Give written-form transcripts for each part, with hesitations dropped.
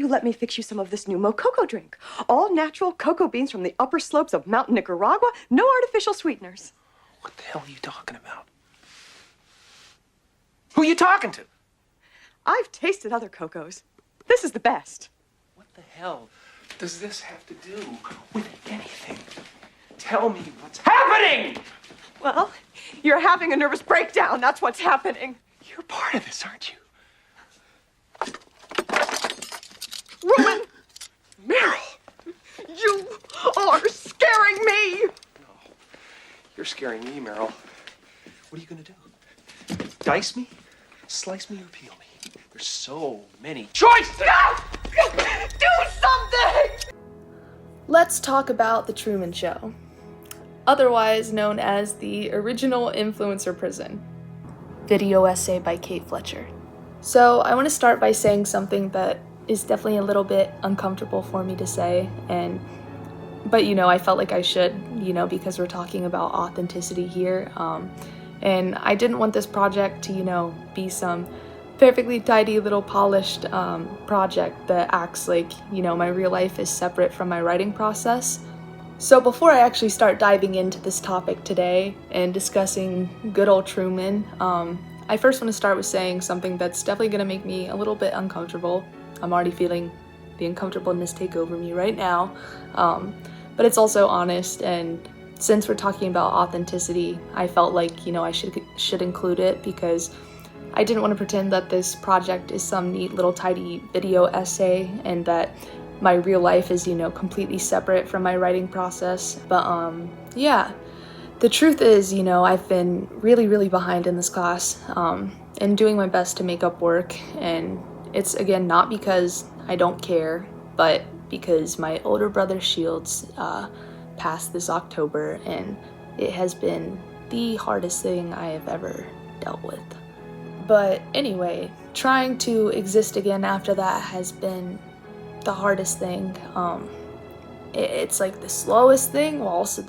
you let me fix you some of this new mococo drink? All natural cocoa beans from the upper slopes of Mountain Nicaragua, no artificial sweeteners. What the hell are you talking about? Who are you talking to? I've tasted other cocos. This is the best. What the hell does this have to do with anything? Tell me what's happening! Well, you're having a nervous breakdown. That's what's happening. You're part of this, aren't you? Roman! Meryl! You are scaring me! No, you're scaring me, Meryl. What are you gonna do? Dice me? Slice me or peel me? There's so many choices! No! Do something! Let's talk about the Truman Show, otherwise known as the original influencer prison. Video essay by Kate Fletcher. So I want to start by saying something that is definitely a little bit uncomfortable for me to say, but I felt like I should, because we're talking about authenticity here, and I didn't want this project to, be some perfectly tidy little polished project that acts like, my real life is separate from my writing process. So before I actually start diving into this topic today and discussing good old Truman, I first want to start with saying something that's definitely going to make me a little bit uncomfortable. I'm already feeling the uncomfortableness take over me right now, but it's also honest, and since we're talking about authenticity, I felt like, I should include it because I didn't want to pretend that this project is some neat little tidy video essay and that my real life is, completely separate from my writing process. But yeah, the truth is, I've been really, really behind in this class and doing my best to make up work. And it's, again, not because I don't care, but because my older brother Shields passed this October, and it has been the hardest thing I have ever dealt with. But anyway, trying to exist again after that has been the hardest thing. It's like the slowest thing, while also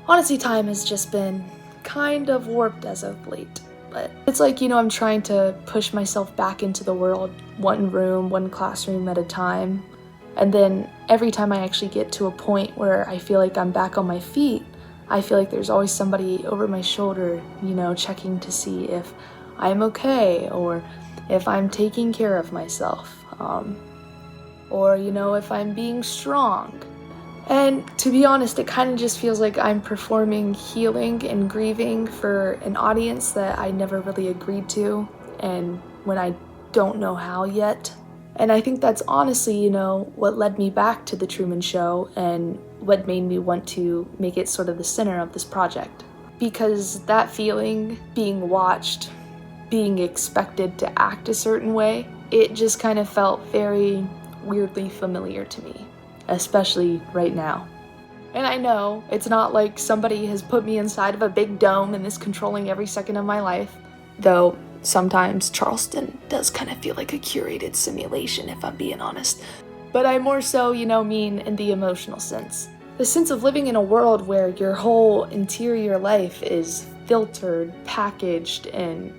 honestly, time has just been kind of warped as of late. But it's like, I'm trying to push myself back into the world, one room, one classroom at a time. And then every time I actually get to a point where I feel like I'm back on my feet, I feel like there's always somebody over my shoulder, checking to see if I'm okay, or if I'm taking care of myself, or, if I'm being strong. And to be honest, it kind of just feels like I'm performing healing and grieving for an audience that I never really agreed to, and when I don't know how yet. And I think that's honestly, what led me back to the Truman Show and what made me want to make it sort of the center of this project. Because that feeling, being watched, being expected to act a certain way, it just kind of felt very weirdly familiar to me, especially right now. And I know it's not like somebody has put me inside of a big dome and is controlling every second of my life, though sometimes Charleston does kind of feel like a curated simulation, if I'm being honest. But I more so, mean in the emotional sense. The sense of living in a world where your whole interior life is filtered, packaged, and,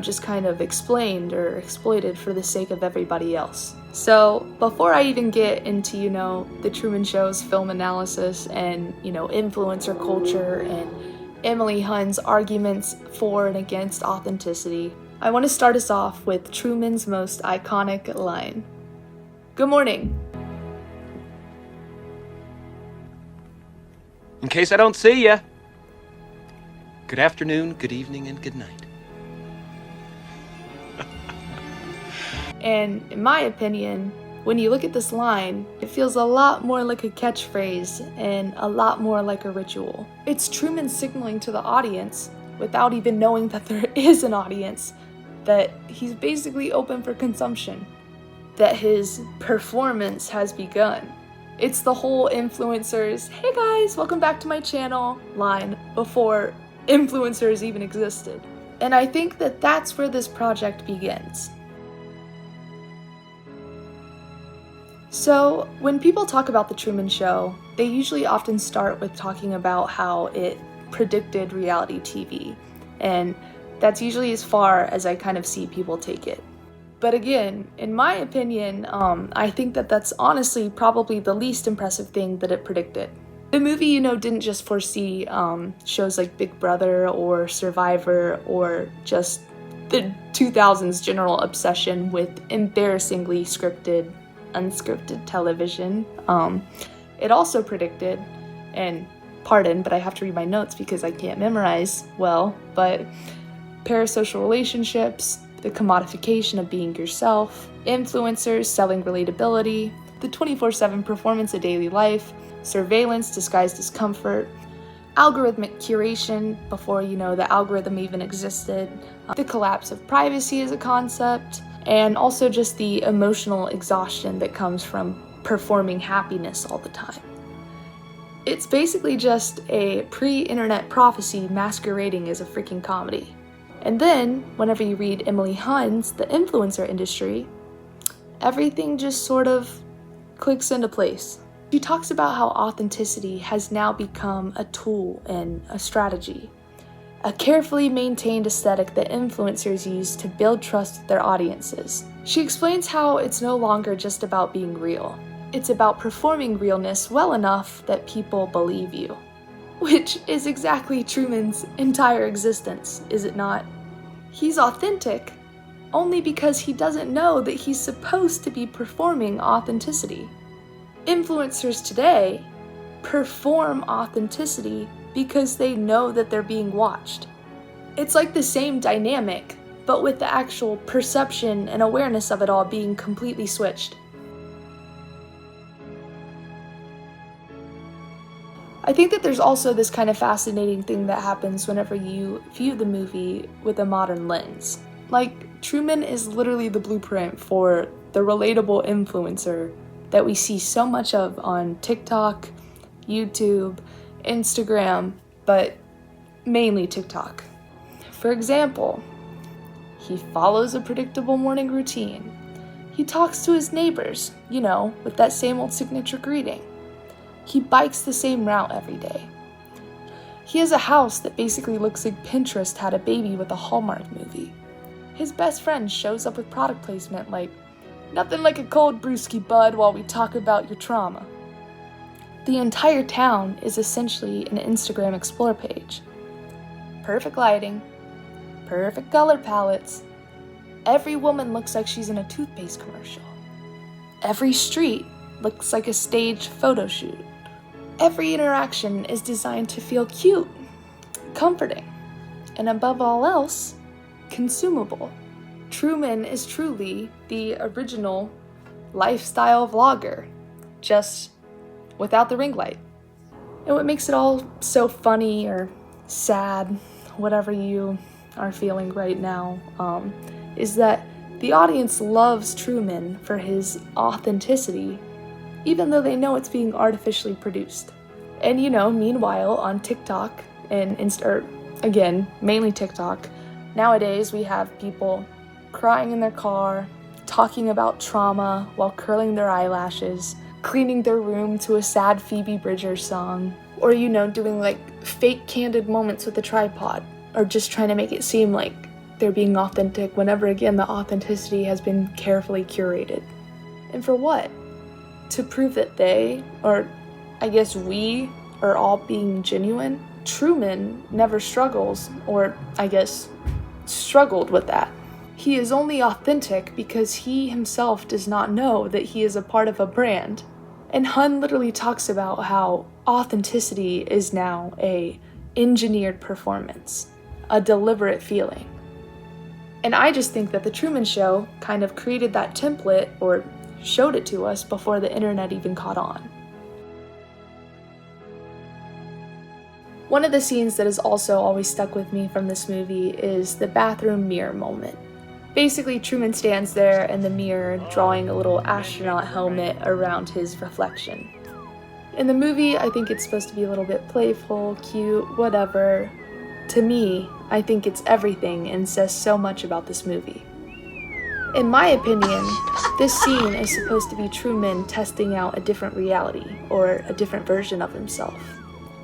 just kind of explained or exploited for the sake of everybody else. So before I even get into, the Truman Show's film analysis and, influencer culture and Emily Hunt's arguments for and against authenticity, I want to start us off with Truman's most iconic line. Good morning. In case I don't see ya, good afternoon, good evening, and good night. And in my opinion, when you look at this line, it feels a lot more like a catchphrase and a lot more like a ritual. It's Truman signaling to the audience, without even knowing that there is an audience, that he's basically open for consumption, that his performance has begun. It's the whole influencers, "Hey guys, welcome back to my channel" line before influencers even existed. And I think that that's where this project begins. So, when people talk about the Truman Show, they usually often start with talking about how it predicted reality TV, and that's usually as far as I kind of see people take it. But again, in my opinion, I think that that's honestly probably the least impressive thing that it predicted. The movie, didn't just foresee shows like Big Brother or Survivor or just the 2000s general obsession with embarrassingly scripted, unscripted television. It also predicted, and pardon, but I have to read my notes because I can't memorize well, but parasocial relationships, the commodification of being yourself, influencers selling relatability, the 24/7 performance of daily life, surveillance disguised as comfort, algorithmic curation before the algorithm even existed, the collapse of privacy as a concept, and also just the emotional exhaustion that comes from performing happiness all the time. It's basically just a pre-internet prophecy masquerading as a freaking comedy. And then, whenever you read Emily Hunt's The Influencer Industry, everything just sort of clicks into place. She talks about how authenticity has now become a tool and a strategy, a carefully maintained aesthetic that influencers use to build trust with their audiences. She explains how it's no longer just about being real. It's about performing realness well enough that people believe you. Which is exactly Truman's entire existence, is it not? He's authentic only because he doesn't know that he's supposed to be performing authenticity. Influencers today perform authenticity because they know that they're being watched. It's like the same dynamic, but with the actual perception and awareness of it all being completely switched. I think that there's also this kind of fascinating thing that happens whenever you view the movie with a modern lens. Like, Truman is literally the blueprint for the relatable influencer that we see so much of on TikTok, YouTube, Instagram, but mainly TikTok. For example, he follows a predictable morning routine. He talks to his neighbors, with that same old signature greeting. He bikes the same route every day. He has a house that basically looks like Pinterest had a baby with a Hallmark movie. His best friend shows up with product placement like, "Nothing like a cold brewski, bud, while we talk about your trauma." The entire town is essentially an Instagram Explore page. Perfect lighting, perfect color palettes. Every woman looks like she's in a toothpaste commercial. Every street looks like a staged photo shoot. Every interaction is designed to feel cute, comforting, and above all else, consumable. Truman is truly the original lifestyle vlogger, just without the ring light. And what makes it all so funny or sad, whatever you are feeling right now, is that the audience loves Truman for his authenticity, even though they know it's being artificially produced. And meanwhile, on TikTok and again, mainly TikTok, nowadays we have people crying in their car, talking about trauma while curling their eyelashes, cleaning their room to a sad Phoebe Bridgers song, or doing like fake candid moments with a tripod, or just trying to make it seem like they're being authentic whenever again the authenticity has been carefully curated. And for what? To prove that they, or I guess we, are all being genuine? Truman never struggles, or I guess struggled with that. He is only authentic because he himself does not know that he is a part of a brand. And Hun literally talks about how authenticity is now a engineered performance, a deliberate feeling. And I just think that The Truman Show kind of created that template, or showed it to us before the internet even caught on. One of the scenes that has also always stuck with me from this movie is the bathroom mirror moment. Basically, Truman stands there in the mirror drawing a little astronaut helmet around his reflection. In the movie, I think it's supposed to be a little bit playful, cute, whatever. To me, I think it's everything and says so much about this movie. In my opinion, this scene is supposed to be Truman testing out a different reality, or a different version of himself.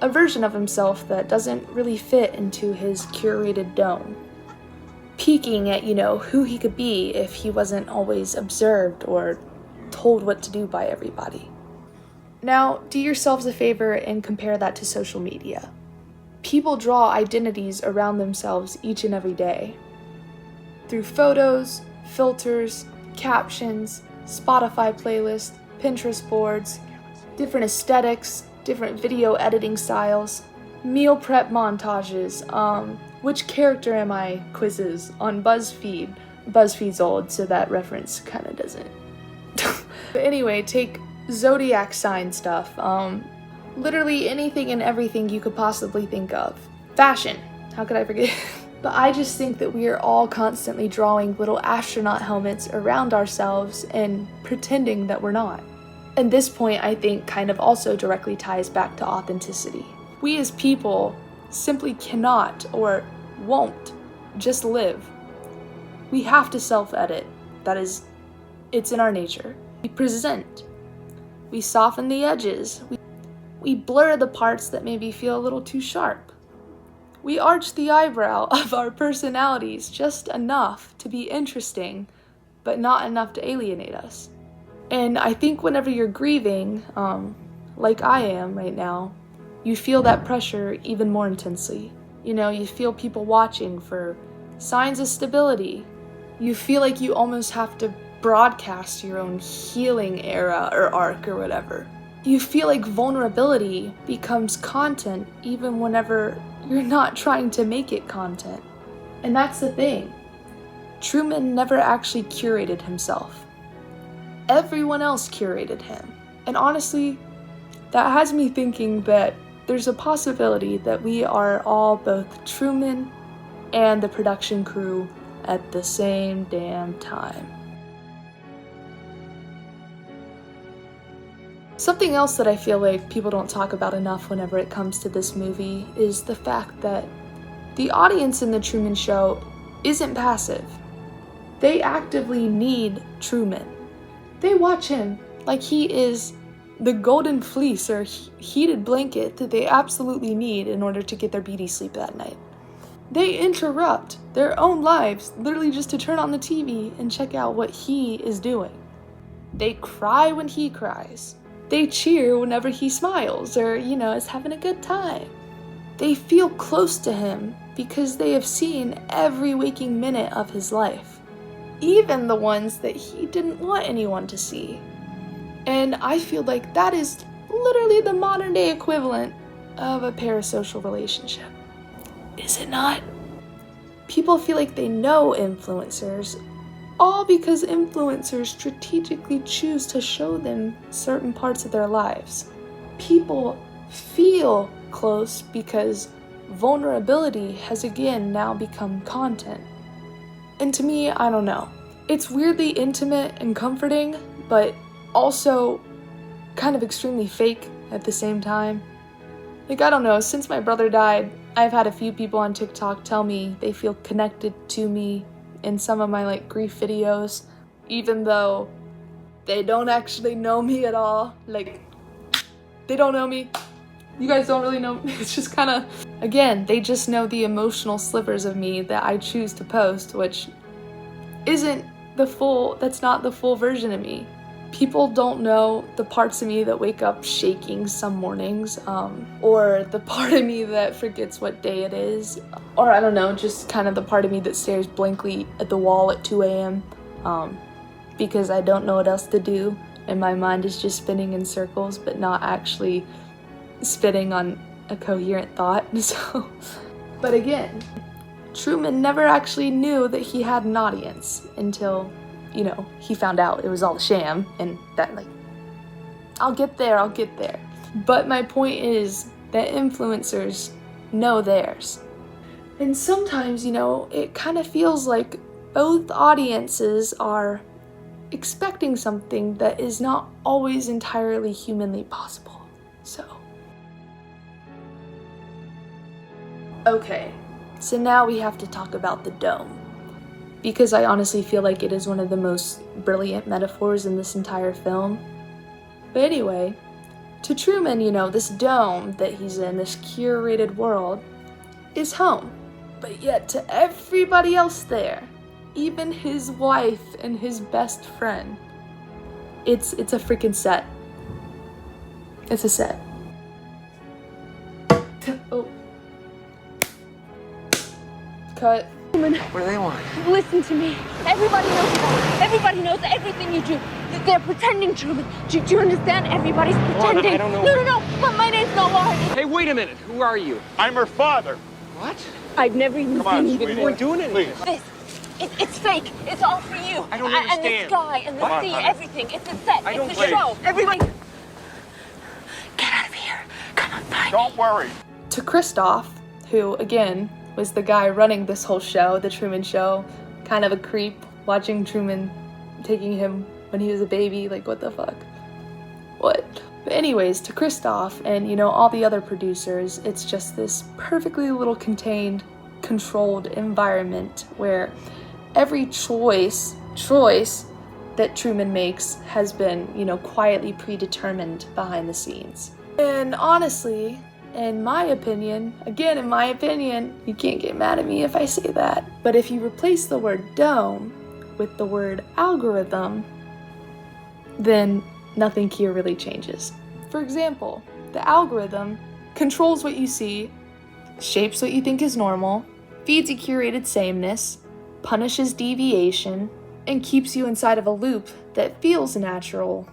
A version of himself that doesn't really fit into his curated dome. peeking at, who he could be if he wasn't always observed or told what to do by everybody. Now, do yourselves a favor and compare that to social media. People draw identities around themselves each and every day. Through photos, filters, captions, Spotify playlists, Pinterest boards, different aesthetics, different video editing styles, meal prep montages, which character am I quizzes on BuzzFeed. BuzzFeed's old, so that reference kind of doesn't. But anyway, take zodiac sign stuff, literally anything and everything you could possibly think of. Fashion, how could I forget? But I just think that we are all constantly drawing little astronaut helmets around ourselves and pretending that we're not. And this point, I think, kind of also directly ties back to authenticity. We as people simply cannot or won't just live. We have to self-edit. That is, it's in our nature. We present. We soften the edges. We blur the parts that maybe feel a little too sharp. We arch the eyebrow of our personalities just enough to be interesting, but not enough to alienate us. And I think whenever you're grieving, like I am right now, you feel that pressure even more intensely. You feel people watching for signs of stability. You feel like you almost have to broadcast your own healing era or arc or whatever. You feel like vulnerability becomes content even whenever you're not trying to make it content. And that's the thing. Truman never actually curated himself. Everyone else curated him. And honestly, that has me thinking that there's a possibility that we are all both Truman and the production crew at the same damn time. Something else that I feel like people don't talk about enough whenever it comes to this movie is the fact that the audience in The Truman Show isn't passive. They actively need Truman. They watch him like he is the golden fleece or heated blanket that they absolutely need in order to get their beauty sleep that night. They interrupt their own lives literally just to turn on the TV and check out what he is doing. They cry when he cries. They cheer whenever he smiles or, is having a good time. They feel close to him because they have seen every waking minute of his life, even the ones that he didn't want anyone to see. And I feel like that is literally the modern day equivalent of a parasocial relationship. Is it not? People feel like they know influencers, all because influencers strategically choose to show them certain parts of their lives. People feel close because vulnerability has again now become content. And to me, I don't know. It's weirdly intimate and comforting, but also kind of extremely fake at the same time. I don't know, since my brother died, I've had a few people on TikTok tell me they feel connected to me in some of my grief videos, even though they don't actually know me at all. They don't know me. You guys don't really know me. It's just kind of, again, they just know the emotional slivers of me that I choose to post, which isn't that's not the full version of me. People don't know the parts of me that wake up shaking some mornings, or the part of me that forgets what day it is, or I don't know, just kind of the part of me that stares blankly at the wall at 2 a.m. Because I don't know what else to do, and my mind is just spinning in circles, but not actually spitting on a coherent thought. So, but again, Truman never actually knew that he had an audience until, he found out it was all a sham, and that, I'll get there. But my point is that influencers know theirs. And sometimes, it kind of feels like both audiences are expecting something that is not always entirely humanly possible. So. Okay, so now we have to talk about the dome, because I honestly feel like it is one of the most brilliant metaphors in this entire film. But anyway, to Truman, this dome that he's in, this curated world, is home. But yet to everybody else there, even his wife and his best friend, it's a freaking set. It's a set. Oh. Cut. What do they want? Listen to me. Everybody knows that. Everybody knows everything you do. They're pretending, Truman. Do you understand? Everybody's pretending. I don't know. No. But my name's not Lauren. Hey, wait a minute. Who are you? I'm her father. What? I've never even Come on, seen you sweetie. before. We're doing it. Please. It's fake. It's all for you. I don't And understand. this guy and the Come on, sea, honey. everything. It's a set. I don't It's a play. show. Everybody, get out of here. Come on, find me. Don't worry. To Kristoff, who again was the guy running this whole show, the Truman Show, kind of a creep, watching Truman taking him when he was a baby, like what the fuck? What? But anyways, to Kristoff and, you know, all the other producers, it's just this perfectly little contained, controlled environment where every choice that Truman makes has been, you know, quietly predetermined behind the scenes. And honestly, in my opinion, you can't get mad at me if I say that, but if you replace the word dome with the word algorithm, then nothing here really changes. For example, the algorithm controls what you see, shapes what you think is normal, feeds a curated sameness, punishes deviation, and keeps you inside of a loop that feels natural,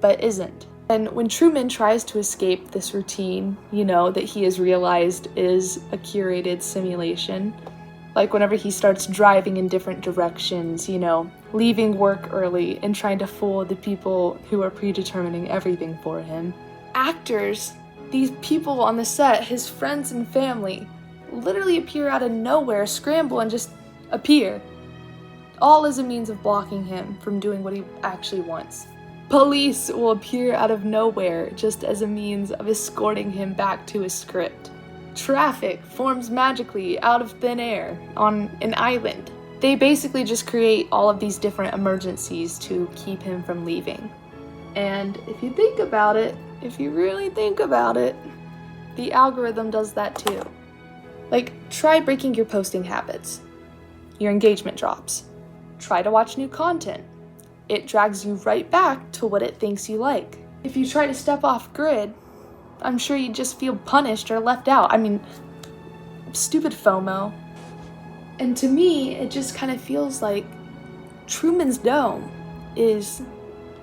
but isn't. And when Truman tries to escape this routine, you know, that he has realized is a curated simulation, like whenever he starts driving in different directions, you know, leaving work early and trying to fool the people who are predetermining everything for him. Actors, these people on the set, his friends and family, literally appear out of nowhere, scramble and just appear. All as a means of blocking him from doing what he actually wants. Police will appear out of nowhere just as a means of escorting him back to his script. Traffic forms magically out of thin air on an island. They basically just create all of these different emergencies to keep him from leaving. And if you think about it, if you really think about it, the algorithm does that too. Like, try breaking your posting habits. Your engagement drops. Try to watch new content. It drags you right back to what it thinks you like. If you try to step off grid, I'm sure you just feel punished or left out. I mean, stupid FOMO. And to me, it just kind of feels like Truman's Dome is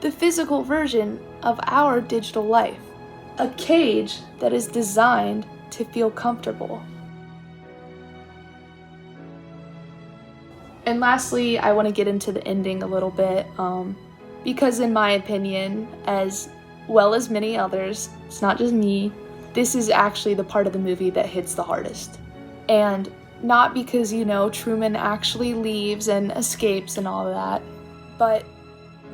the physical version of our digital life. A cage that is designed to feel comfortable. And lastly, I want to get into the ending a little bit, because in my opinion, as well as many others, it's not just me, this is actually the part of the movie that hits the hardest. And not because, you know, Truman actually leaves and escapes and all of that, but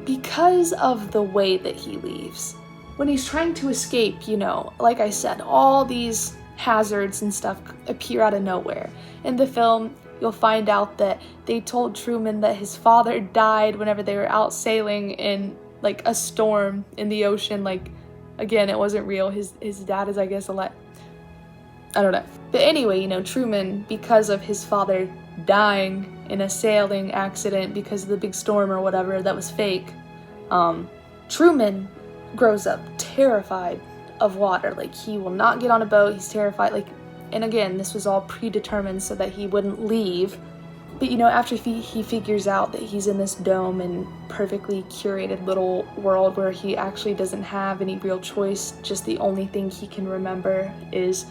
because of the way that he leaves. When he's trying to escape, you know, like I said, all these hazards and stuff appear out of nowhere. In the film, you'll find out that they told Truman that his father died whenever they were out sailing in, like, a storm in the ocean. Like, again, it wasn't real. His dad is, I guess, alive. I don't know. But anyway, you know, Truman, because of his father dying in a sailing accident because of the big storm or whatever that was fake, Truman grows up terrified of water. Like, he will not get on a boat. He's terrified. Like, and again, this was all predetermined so that he wouldn't leave. But, you know, after he figures out that he's in this dome and perfectly curated little world where he actually doesn't have any real choice, just the only thing he can remember is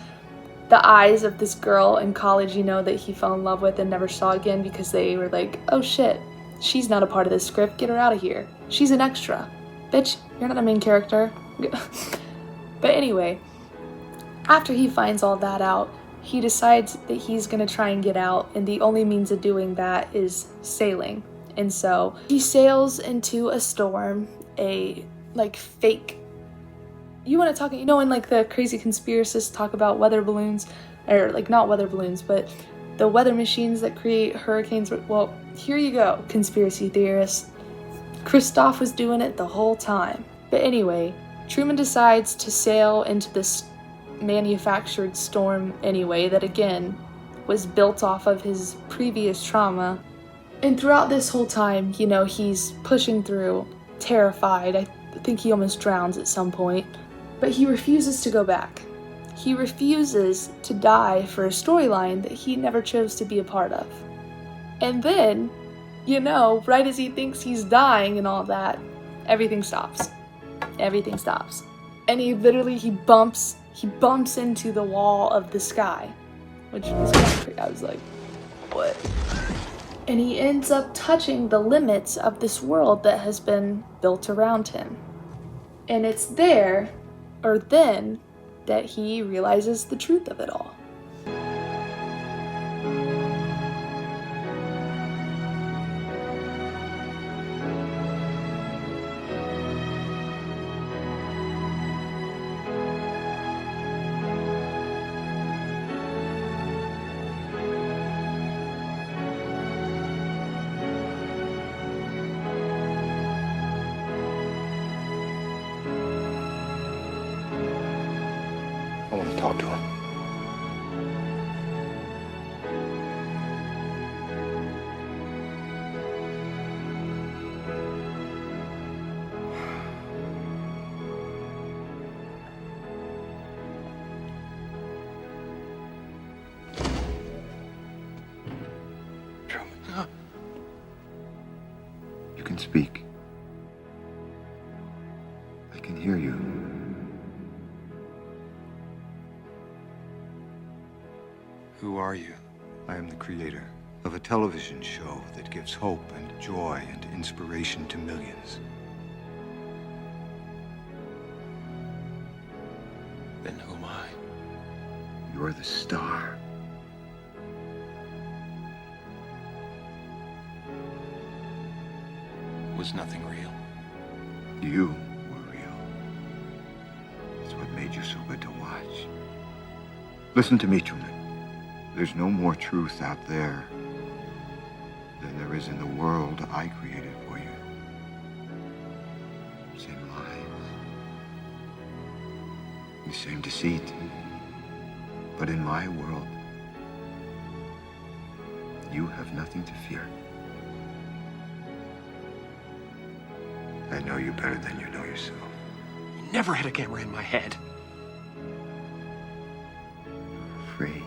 the eyes of this girl in college, you know, that he fell in love with and never saw again because they were like, oh shit, she's not a part of this script, get her out of here. She's an extra. Bitch, you're not a main character. But anyway, after he finds all that out, he decides that he's gonna try and get out, and the only means of doing that is sailing. And so he sails into a storm, a like fake, you want to talk, you know, when like the crazy conspiracists talk about weather balloons, or like not weather balloons, but the weather machines that create hurricanes. Well, here you go, conspiracy theorists. Kristoff was doing it the whole time. But anyway, Truman decides to sail into this manufactured storm anyway, that again was built off of his previous trauma. And throughout this whole time, you know, he's pushing through, terrified. I think he almost drowns at some point. But he refuses to go back. He refuses to die for a storyline that he never chose to be a part of. And then, you know, right as he thinks he's dying and all that, everything stops. Everything stops. And he bumps into the wall of the sky, which is kind of crazy. I was like, what? And he ends up touching the limits of this world that has been built around him. And it's there, or then, that he realizes the truth of it all. I want to talk to him. Truman. You can speak. I can hear you. Who are you? I am the creator of a television show that gives hope and joy and inspiration to millions. Then who am I? You're the star. Was nothing real? You were real. It's what made you so good to watch. Listen to me, Truman. There's no more truth out there than there is in the world I created for you. Same lies, the same deceit. But in my world, you have nothing to fear. I know you better than you know yourself. You never had a camera in my head. You're afraid.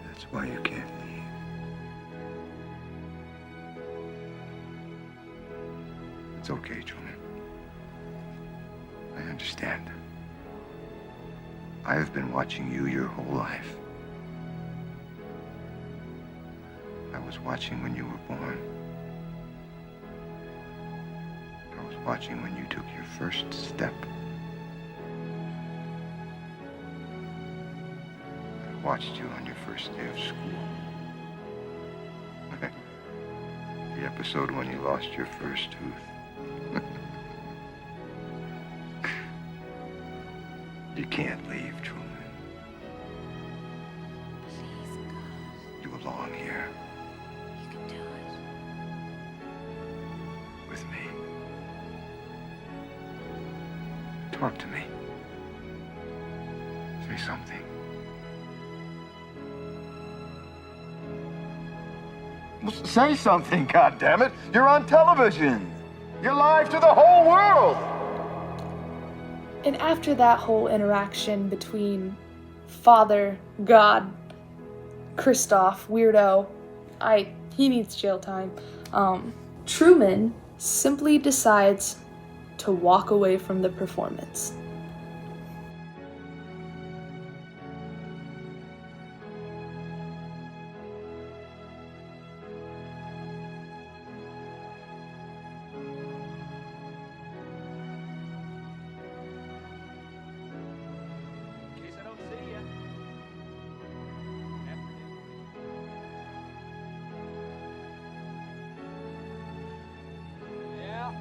That's why you can't leave. It's okay, Truman. I understand. I have been watching you your whole life. I was watching when you were born. I was watching when you took your first step. I watched you on your first day of school. The episode when you lost your first tooth. You can't leave, Truman. Please, God. You belong here You can do it. with me. Talk to me. Say something. Well, say something, goddammit. You're on television. You're live to the whole world. And after that whole interaction between Father, God, Kristoff, weirdo, he needs jail time, Truman simply decides to walk away from the performance. In case I don't see ya. Yeah.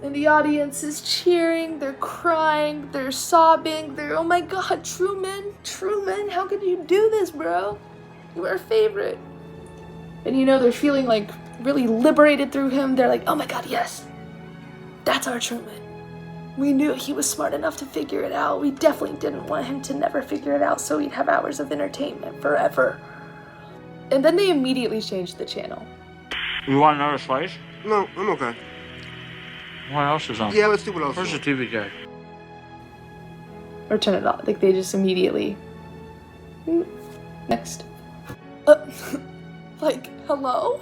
And the audience is cheering, they're crying, they're sobbing, they're, oh my god, Truman, how could you do this, bro? You were our favorite. And you know, they're feeling like really liberated through him. They're like, oh my god, yes, that's our Truman. We knew he was smart enough to figure it out. We definitely didn't want him to never figure it out so we'd have hours of entertainment forever. And then they immediately changed the channel. You want another slice? No, I'm okay. What else is on? Yeah, let's see what else. Where's the TV guy? Or turn it off. Like, they just immediately... Next. Like, hello?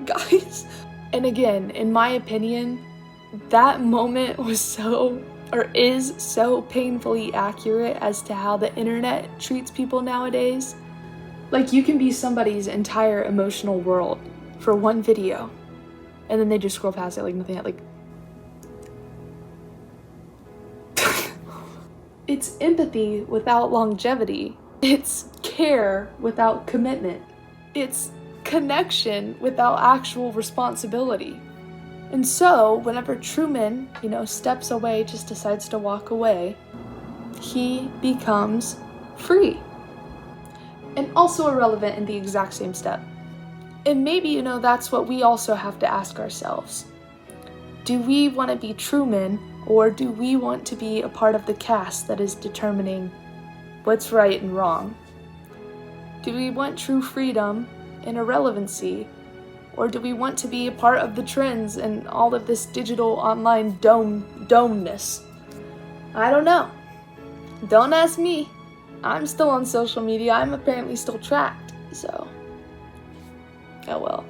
Guys? And again, in my opinion, that moment was so, or is so painfully accurate as to how the internet treats people nowadays. Like, you can be somebody's entire emotional world for one video, and then they just scroll past it like nothing, like... It's empathy without longevity. It's care without commitment. It's connection without actual responsibility. And so, whenever Truman, you know, steps away, just decides to walk away, he becomes free. And also irrelevant in the exact same step. And maybe, you know, that's what we also have to ask ourselves. Do we want to be Truman, or do we want to be a part of the cast that is determining what's right and wrong? Do we want true freedom and irrelevancy, or do we want to be a part of the trends and all of this digital online domeness? I don't know. Don't ask me. I'm still on social media. I'm apparently still tracked, so... Oh well.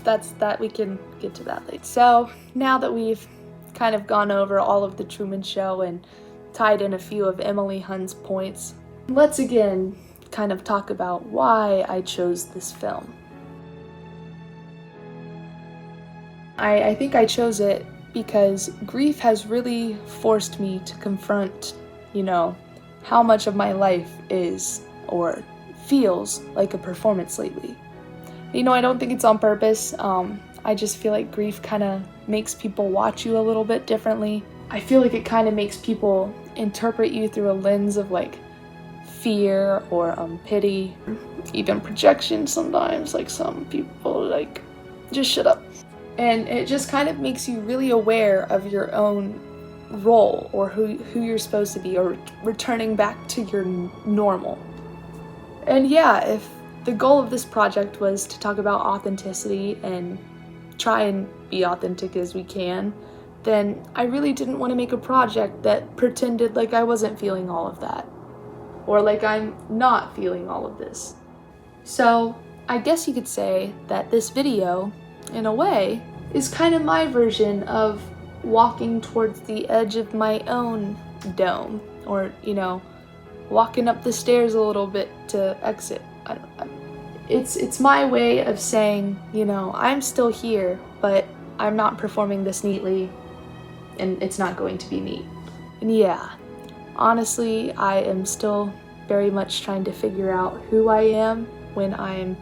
That's that. We can get to that later. So, now that we've kind of gone over all of the Truman Show and tied in a few of Emily Hunt's points, let's again kind of talk about why I chose this film. I think I chose it because grief has really forced me to confront, you know, how much of my life is or feels like a performance lately. You know, I don't think it's on purpose. I just feel like grief kind of makes people watch you a little bit differently. I feel like it kind of makes people interpret you through a lens of like fear or pity, even projection sometimes. Like some people like, just shut up. And it just kind of makes you really aware of your own role or who you're supposed to be, or returning back to your normal. And yeah, if the goal of this project was to talk about authenticity and try and be authentic as we can, then I really didn't want to make a project that pretended like I wasn't feeling all of that, or like I'm not feeling all of this. So I guess you could say that this video, in a way, is kind of my version of walking towards the edge of my own dome, or, you know, walking up the stairs a little bit to exit. It's my way of saying, you know, I'm still here, but I'm not performing this neatly, and it's not going to be neat. And yeah, honestly, I am still very much trying to figure out who I am when I'm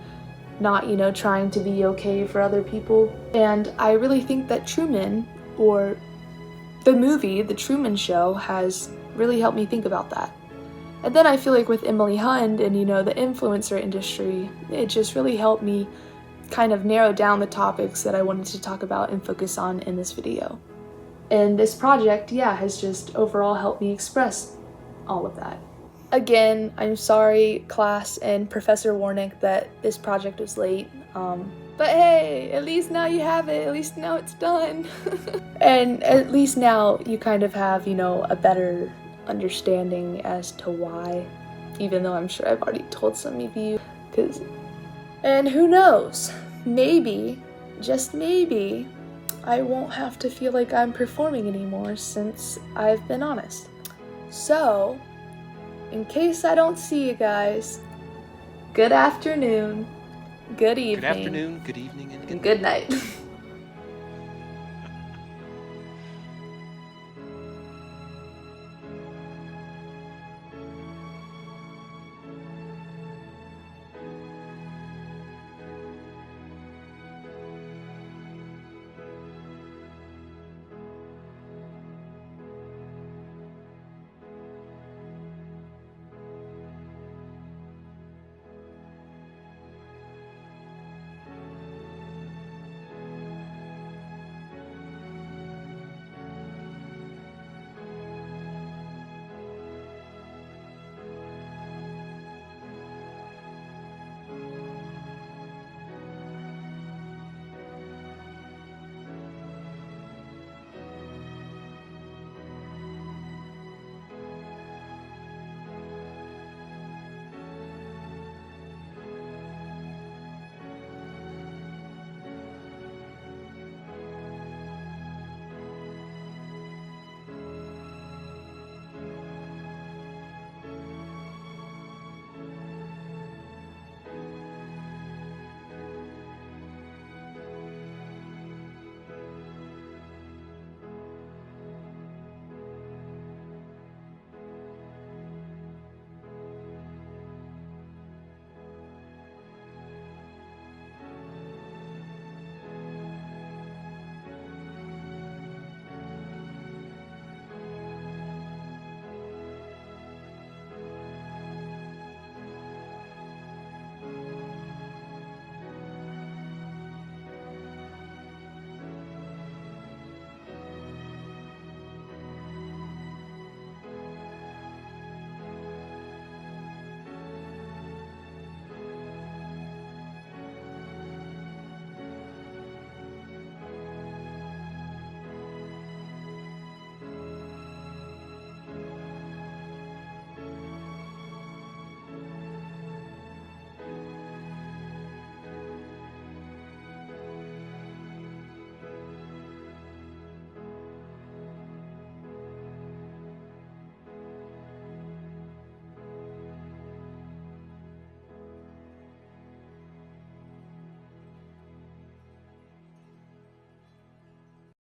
not, you know, trying to be okay for other people. And I really think that Truman, or the movie, The Truman Show, has really helped me think about that. And then I feel like with Emily Hunt and, you know, the influencer industry, it just really helped me kind of narrow down the topics that I wanted to talk about and focus on in this video. And this project, yeah, has just overall helped me express all of that. Again, I'm sorry, class and Professor Warnick, that this project was late. But hey, at least now you have it. At least now it's done. And at least now you kind of have, you know, a better understanding as to why, even though I'm sure I've already told some of you, and who knows, maybe, just maybe, I won't have to feel like I'm performing anymore since I've been honest. So, in case I don't see you guys, good afternoon, good evening, Good afternoon, good evening, and good night.